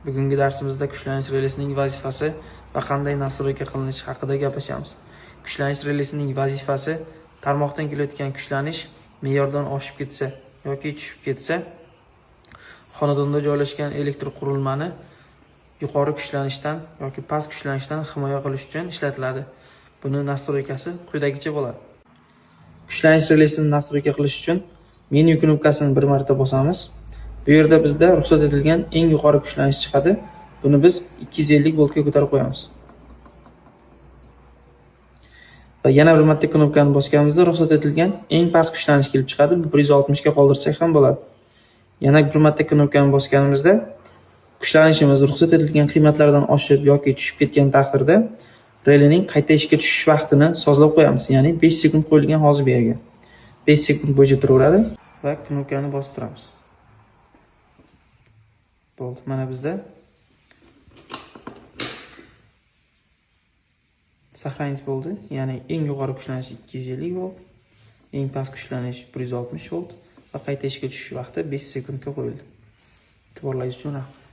Bugungi darsimizda kuchlanish relesining vazifasi va qanday nastroyka qilinishi haqida gaplashamiz. Kuchlanish relesining vazifasi tarmoqdan kelayotgan kuchlanish me'yordan oshib ketsa yoki tushib ketsa, xonadonda joylashgan elektr qurilmani yuqori kuchlanishdan yoki past kuchlanishdan himoya qilish uchun ishlatiladi. Buni nastroykasi quyidagicha bo'ladi. Kuchlanish relesini nastroyka qilish uchun menyu knopkasini bir marta bosamiz. Bu yerda bizda ruxsat etilgan eng yuqori kuchlanish chiqadi. Buni biz 250 voltga ko'tarib qo'yamiz. Va yana bir marta knopkani bosganimizda ruxsat etilgan eng past kuchlanish kelib chiqadi. 160 ga qoldirsak ham bo'ladi. Yana bir marta knopkani bosganimizda kuchlanishimiz ruxsat etilgan qiymatlardan oshib yoki tushib ketgan taqdirda relning qayta ishga tushish vaqtini sozlab qo'yamiz. Ya'ni 5 sekund qo'yilgan hozir bu yerga. 5 sekund bo'yicha turaveradi va knopkani bosib turamiz. Bo'ldi. Mana bizda saqlanish bo'ldi. Ya'ni eng yuqori kuchlanish 250 volt, eng past kuchlanish 160 volt va qayta ishga tushish vaqti 5 sekundga qo'yildi. E'tiborlaringiz uchun rahmat.